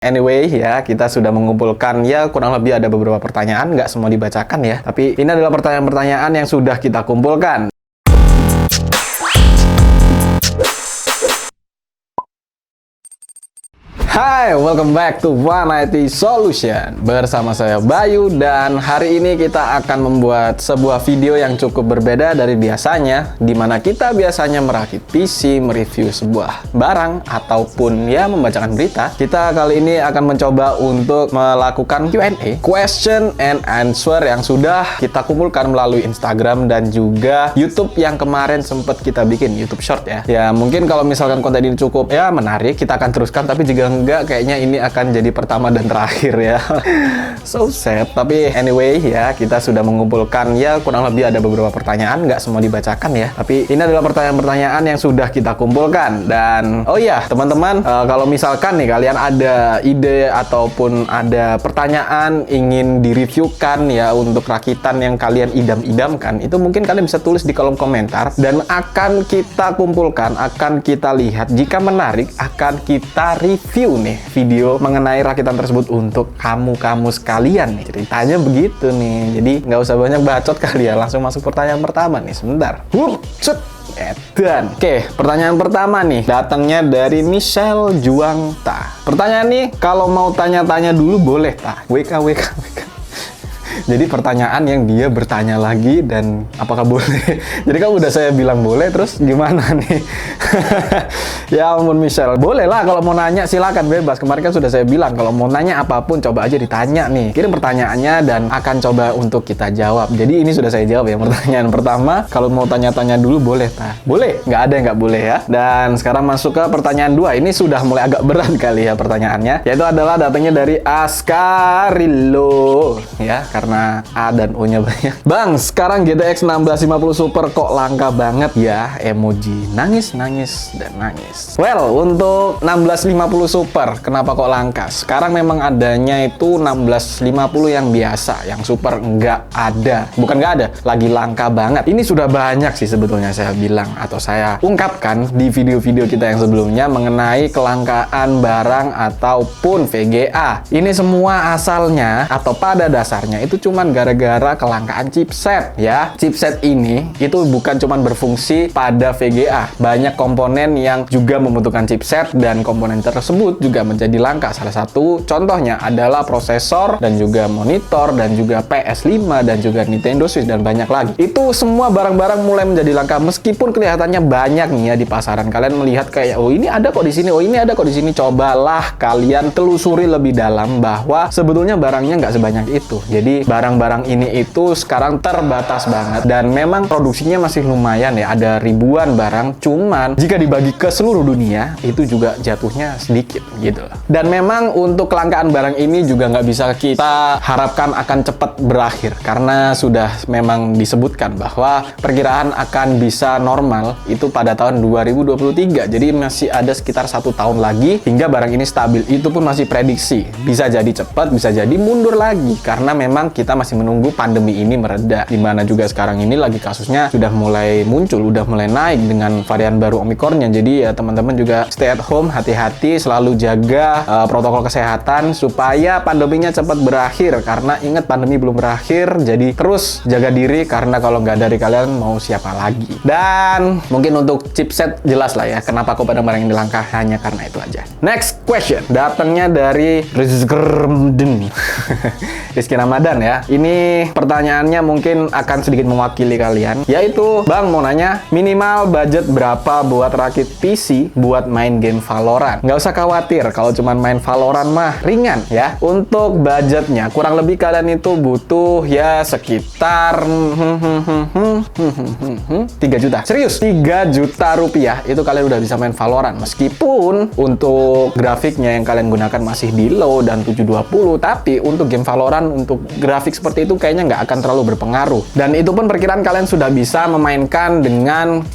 Anyway ya, kita sudah mengumpulkan ya kurang lebih ada beberapa pertanyaan, nggak semua dibacakan ya. Tapi ini adalah pertanyaan-pertanyaan yang sudah kita kumpulkan. Hai, welcome back to One IT Solution. Bersama saya Bayu dan hari ini kita akan membuat sebuah video yang cukup berbeda dari biasanya, di mana kita biasanya merakit PC, mereview sebuah barang ataupun ya membacakan berita. Kita kali ini akan mencoba untuk melakukan Q&A, question and answer yang sudah kita kumpulkan melalui Instagram dan juga YouTube yang kemarin sempat kita bikin YouTube Short ya. Ya mungkin kalau misalkan konten ini cukup ya menarik, kita akan teruskan, tapi jika enggak, kayaknya ini akan jadi pertama dan terakhir ya. So sad. Tapi anyway ya, kita sudah mengumpulkan ya kurang lebih ada beberapa pertanyaan, nggak semua dibacakan ya. Tapi ini adalah pertanyaan-pertanyaan yang sudah kita kumpulkan. Dan oh ya teman-teman, kalau misalkan nih kalian ada ide ataupun ada pertanyaan ingin direviewkan ya untuk rakitan yang kalian idam-idamkan, itu mungkin kalian bisa tulis di kolom komentar dan akan kita kumpulkan, akan kita lihat. Jika menarik, akan kita review nih video mengenai rakitan tersebut untuk kamu-kamu sekalian nih. Ceritanya begitu nih. Jadi nggak usah banyak bacot kali ya. Langsung masuk pertanyaan pertama nih. Sebentar. Dan oke, pertanyaan pertama nih datangnya dari Michelle Juangta. Pertanyaan nih, kalau mau tanya-tanya dulu boleh tak? WK. Jadi pertanyaan yang dia bertanya lagi dan apakah boleh. Jadi kan udah saya bilang boleh, terus gimana nih? Ya ampun Michelle, boleh lah kalau mau nanya, silakan bebas. Kemarin kan sudah saya bilang kalau mau nanya apapun coba aja ditanya nih. Kirim pertanyaannya dan akan coba untuk kita jawab. Jadi ini sudah saya jawab ya pertanyaan pertama. Kalau mau tanya-tanya dulu boleh tak? Boleh, nggak ada yang nggak boleh ya. Dan sekarang masuk ke pertanyaan 2. Ini sudah mulai agak berat kali ya pertanyaannya. Yaitu adalah datangnya dari Askarilo ya, karena A dan O-nya banyak. Bang, sekarang GTX 1650 Super kok langka banget ya? Emoji nangis dan nangis. Well, untuk 1650 Super kenapa kok langka? Sekarang memang adanya itu 1650 yang biasa, yang Super nggak ada. Bukan nggak ada, lagi langka banget. Ini sudah banyak sih sebetulnya saya bilang atau saya ungkapkan di video-video kita yang sebelumnya mengenai kelangkaan barang ataupun VGA. Ini semua asalnya atau pada dasarnya itu cuman gara-gara kelangkaan chipset ya. Chipset ini itu bukan cuman berfungsi pada VGA. Banyak komponen yang juga membutuhkan chipset dan komponen tersebut juga menjadi langka. Salah satu contohnya adalah prosesor dan juga monitor dan juga PS5 dan juga Nintendo Switch dan banyak lagi. Itu semua barang-barang mulai menjadi langka meskipun kelihatannya banyak nih ya di pasaran. Kalian melihat kayak oh ini ada kok di sini, oh ini ada kok di sini. Cobalah kalian telusuri lebih dalam bahwa sebetulnya barangnya nggak sebanyak itu. Jadi barang-barang ini itu sekarang terbatas banget dan memang produksinya masih lumayan ya, ada ribuan barang, cuman jika dibagi ke seluruh dunia itu juga jatuhnya sedikit gitu loh. Dan memang untuk kelangkaan barang ini juga nggak bisa kita harapkan akan cepat berakhir karena sudah memang disebutkan bahwa perkiraan akan bisa normal itu pada tahun 2023. Jadi masih ada sekitar 1 tahun lagi hingga barang ini stabil. Itu pun masih prediksi, bisa jadi cepat, bisa jadi mundur lagi karena memang kita masih menunggu pandemi ini mereda, dimana juga sekarang ini lagi kasusnya sudah mulai muncul, udah mulai naik dengan varian baru Omicronnya. Jadi ya teman-teman juga stay at home, hati-hati, selalu jaga protokol kesehatan supaya pandeminya cepat berakhir. Karena ingat pandemi belum berakhir, jadi terus jaga diri karena kalau nggak dari kalian mau siapa lagi. Dan mungkin untuk chipset jelas lah ya kenapa kok pada barang ini langka, hanya karena itu aja. Next question datangnya dari Rizky Ramadan ya. Ini pertanyaannya mungkin akan sedikit mewakili kalian, yaitu Bang mau nanya minimal budget berapa buat rakit PC buat main game Valorant? Nggak usah khawatir kalau cuman main Valorant mah ringan ya. Untuk budgetnya kurang lebih kalian itu butuh ya sekitar 3 juta. Serius, 3 juta rupiah itu kalian udah bisa main Valorant. Meskipun untuk grafiknya yang kalian gunakan masih di low dan 720, tapi untuk game Valorant untuk grafik seperti itu kayaknya nggak akan terlalu berpengaruh. Dan itu pun perkiraan kalian sudah bisa memainkan dengan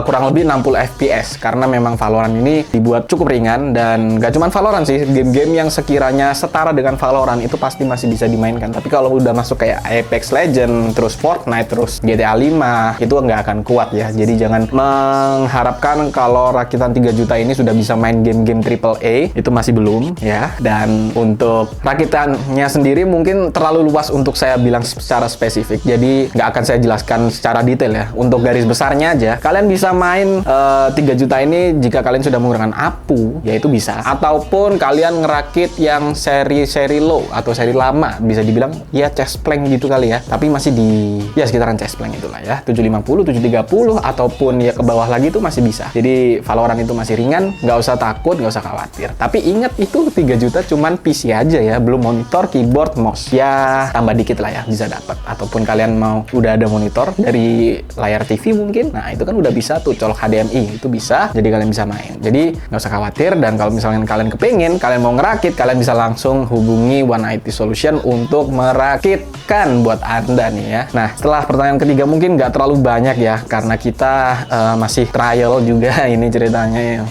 kurang lebih 60 FPS, karena memang Valorant ini dibuat cukup ringan. Dan nggak cuma Valorant sih, game-game yang sekiranya setara dengan Valorant itu pasti masih bisa dimainkan. Tapi kalau udah masuk kayak Apex Legends, terus Fortnite, terus GTA 5, itu nggak akan kuat ya. Jadi jangan mengharapkan kalau rakitan 3 juta ini sudah bisa main game-game AAA, itu masih belum ya. Dan untuk rakitannya sendiri mungkin terlalu luas untuk saya bilang secara spesifik, jadi nggak akan saya jelaskan secara detail ya. Untuk garis besarnya aja, kalian bisa main 3 juta ini jika kalian sudah menggunakan APU, yaitu bisa. Ataupun kalian ngerakit yang seri low atau seri lama, bisa dibilang ya chest plank gitu kali ya, tapi masih di ya sekitaran chest plank itulah ya, 750, 730, ataupun ya ke bawah lagi itu masih bisa. Jadi Valorant itu masih ringan, nggak usah takut, nggak usah khawatir. Tapi ingat, itu 3 juta cuman PC aja ya, belum monitor, keyboard, mouse. Ya tambah dikit lah ya, bisa dapat. Ataupun kalian mau udah ada monitor dari layar TV mungkin, nah itu kan udah bisa tuh colok HDMI, itu bisa, jadi kalian bisa main. Jadi nggak usah khawatir. Dan kalau misalnya kalian kepingin, kalian mau ngerakit, kalian bisa langsung hubungi One IT Solution untuk merakitkan buat Anda nih ya. Nah, setelah pertanyaan ketiga mungkin nggak terlalu banyak ya, karena kita masih trial juga ini ceritanya ya.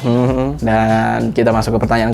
Dan kita masuk ke pertanyaan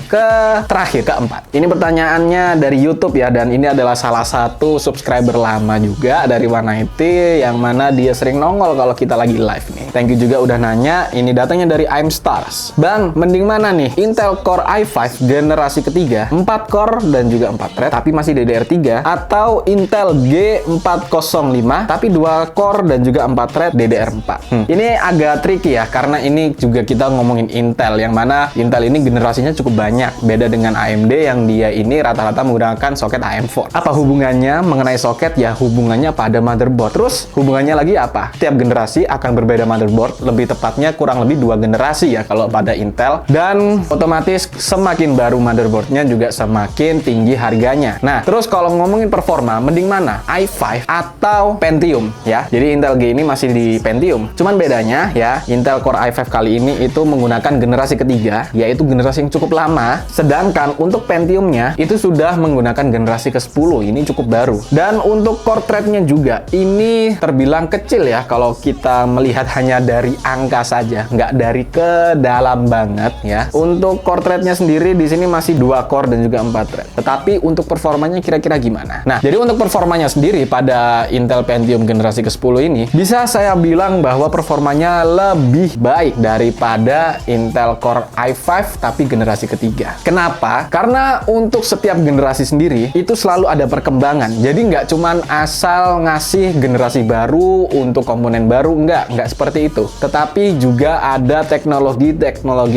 terakhir, keempat. Ini pertanyaannya dari YouTube ya, dan ini adalah salah satu subscriber lama juga dari One IT, yang mana dia sering nongol kalau kita lagi live nih. Thank you juga udah nanya. Ini datangnya dari I'm Stars. Bang, mending mana nih? Intel Core i5 generasi ketiga, 4 core dan juga 4 thread, tapi masih DDR3, atau Intel G405 tapi 2 core dan juga 4 thread DDR4? Ini agak tricky ya, karena ini juga kita ngomongin Intel, yang mana Intel ini generasinya cukup banyak, beda dengan AMD yang dia ini rata-rata menggunakan soket AM4. Apa hubungannya mengenai soket? Ya hubungannya pada motherboard. Terus hubungannya lagi apa? Tiap generasi akan berbeda motherboard, lebih tepatnya kurang lebih 2 generasi ya kalau pada Intel, dan otomatis semakin baru motherboardnya juga semakin tinggi harganya. Nah, terus kalau ngomongin performa, mending mana? i5 atau Pentium ya. Jadi Intel G ini masih di Pentium. Cuman bedanya ya, Intel Core i5 kali ini itu menggunakan generasi ketiga, yaitu generasi yang cukup lama. Sedangkan untuk Pentiumnya itu sudah menggunakan generasi ke-10. Ini cukup baru. Dan untuk core thread-nya juga ini terbilang kecil ya kalau kita melihat hanya dari angka saja, nggak dari ke dalam banget ya. Untuk core thread-nya sendiri di sini masih 2 core dan juga 4 thread. Tetapi untuk performanya kira-kira gimana? Nah, jadi untuk performanya sendiri pada Intel Pentium generasi ke-10 ini, bisa saya bilang bahwa performanya lebih baik daripada Intel Core i5 tapi generasi ketiga. Kenapa? Karena untuk setiap generasi sendiri itu selalu ada perkembangan. Jadi nggak cuman asal ngasih generasi baru untuk komponen baru, nggak seperti itu. Tetapi juga ada teknologi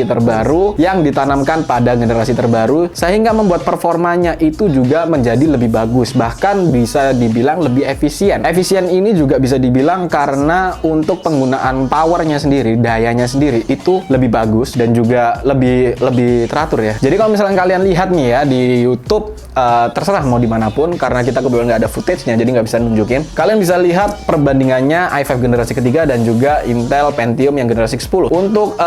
terbaru yang ditanamkan pada generasi terbaru, sehingga membuat performanya itu juga menjadi lebih bagus, bahkan bisa dibilang lebih efisien. Efisien ini juga bisa dibilang karena untuk penggunaan powernya sendiri, dayanya sendiri itu lebih bagus dan juga lebih teratur ya. Jadi kalau misalnya kalian lihat nih ya di YouTube, terserah mau dimanapun, karena kita kebetulan nggak ada footage-nya jadi nggak bisa nunjukin. Kalian bisa lihat perbandingannya i5 generasi ketiga dan juga Intel Pentium yang generasi ke-10. Untuk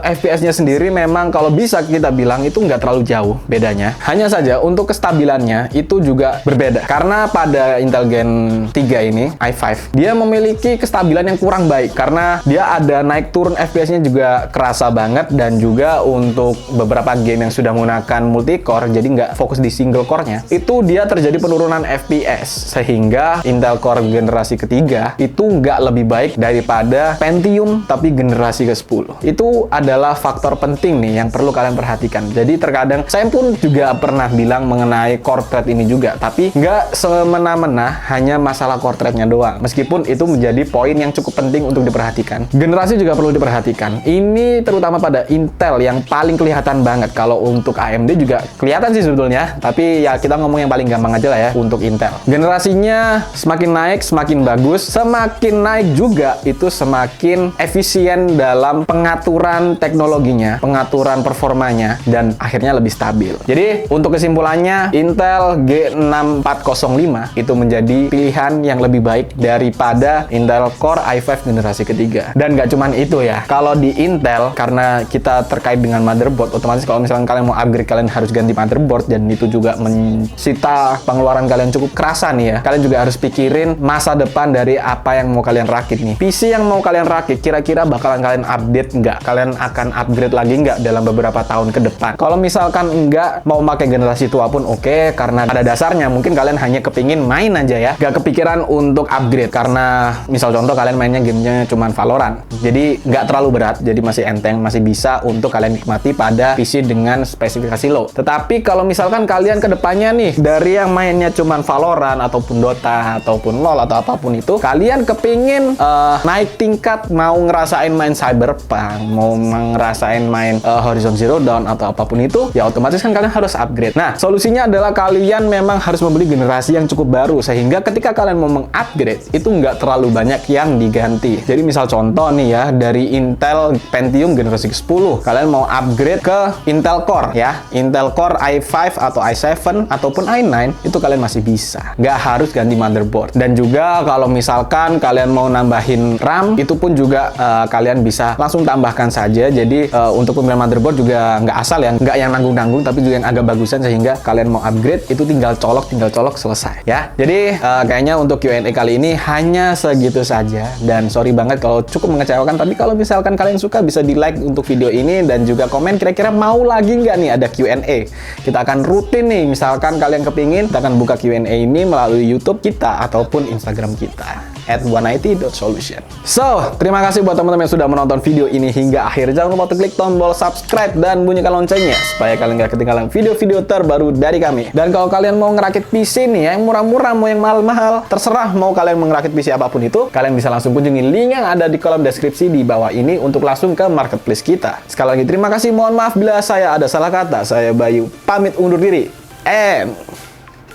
FPS-nya sendiri memang kalau bisa kita bilang itu nggak terlalu jauh bedanya. Hanya saja untuk kestabilannya itu juga berbeda. Karena pada Intel Gen 3 ini, i5, dia memiliki kestabilan yang kurang baik. Karena dia ada naik turun FPS-nya juga kerasa banget. Dan juga untuk beberapa game yang sudah menggunakan multi-core, jadi nggak fokus di single core-nya, itu dia terjadi penurunan FPS. Sehingga Intel Core generasi ketiga itu nggak lebih baik daripada Pentium tapi generasi ke-10. Itu adalah faktor penting nih yang perlu kalian perhatikan. Jadi terkadang saya pun juga pernah bilang mengenai core thread ini juga, tapi nggak semena-mena hanya masalah core thread-nya doang. Meskipun itu menjadi poin yang cukup penting untuk diperhatikan. Generasi juga perlu diperhatikan. Ini terutama pada Intel yang paling kelihatan banget. Kalau untuk AMD juga kelihatan sih sebetulnya, tapi ya kita ngomong yang paling gampang aja lah ya untuk Intel. Generasinya semakin naik, semakin bagus. Semakin naik juga itu semakin efisien dalam pengaturan teknologinya, pengaturan performanya, dan akhirnya lebih stabil. Jadi untuk kesimpulannya, Intel G6405 itu menjadi pilihan yang lebih baik daripada Intel Core i5 generasi ketiga. Dan nggak cuman itu ya, kalau di Intel, karena kita terkait dengan motherboard, otomatis kalau misalnya kalian mau upgrade, kalian harus ganti motherboard, dan itu juga menyita pengeluaran kalian cukup kerasa nih ya, kalian juga harus pikirin masa depan dari apa yang mau kalian rakit nih. PC yang mau kalian rakit kira-kira bakalan kalian update nggak? Kalian akan upgrade lagi nggak dalam beberapa tahun ke depan? Kalau misalkan enggak mau pakai generasi tua pun oke, karena pada dasarnya mungkin kalian hanya kepingin main aja ya, nggak kepikiran untuk upgrade. Karena misal contoh kalian mainnya gamenya cuman Valorant, jadi nggak terlalu berat, jadi masih enteng, masih bisa untuk kalian nikmati pada PC dengan spesifikasi low. Tetapi kalau misalkan kalian kedepannya nih, dari yang mainnya cuman Valorant ataupun Dota ataupun LoL atau apapun itu, kalian kepingin naik tingkat, mau ngerasain main Cyberpunk, mau ngerasain main Horizon Zero Dawn atau apapun itu, ya otomatis kan kalian harus upgrade. Nah, solusinya adalah kalian memang harus membeli generasi yang cukup baru, sehingga ketika kalian mau mengupgrade itu nggak terlalu banyak yang diganti. Jadi misal contoh nih ya, dari Intel Pentium generasi ke-10, kalian mau upgrade ke Intel Core ya, Intel Core i5 atau i7 ataupun i9, itu kalian masih bisa, nggak harus ganti motherboard. Dan juga kalau misalkan kalian mau nambahin RAM, itu pun juga kalian bisa langsung tambahkan saja. Jadi untuk pemilihan motherboard juga nggak asal ya, nggak yang nanggung-nanggung, tapi juga yang agak bagusan, sehingga kalian mau upgrade itu tinggal colok selesai ya. Jadi kayaknya untuk Q&A kali ini hanya segitu saja, dan sorry banget kalau cukup mengecewakan. Tapi kalau misalkan kalian suka, bisa di like untuk video ini dan juga komen kira-kira mau lagi nggak nih ada Q&A. Kita akan rutin nih, misalkan kalian kepingin, kita akan buka Q&A ini melalui YouTube kita ataupun Instagram kita @1IT.solution. So, terima kasih buat teman-teman yang sudah menonton video ini hingga akhir. Jangan lupa untuk klik tombol subscribe dan bunyikan loncengnya supaya kalian gak ketinggalan video-video terbaru dari kami. Dan kalau kalian mau ngerakit PC nih yang murah-murah, mau yang mahal-mahal, terserah mau kalian mau ngerakit PC apapun itu, kalian bisa langsung kunjungi link yang ada di kolom deskripsi di bawah ini untuk langsung ke marketplace kita. Sekali lagi terima kasih, mohon maaf bila saya ada salah kata. Saya Bayu pamit undur diri and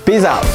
peace out.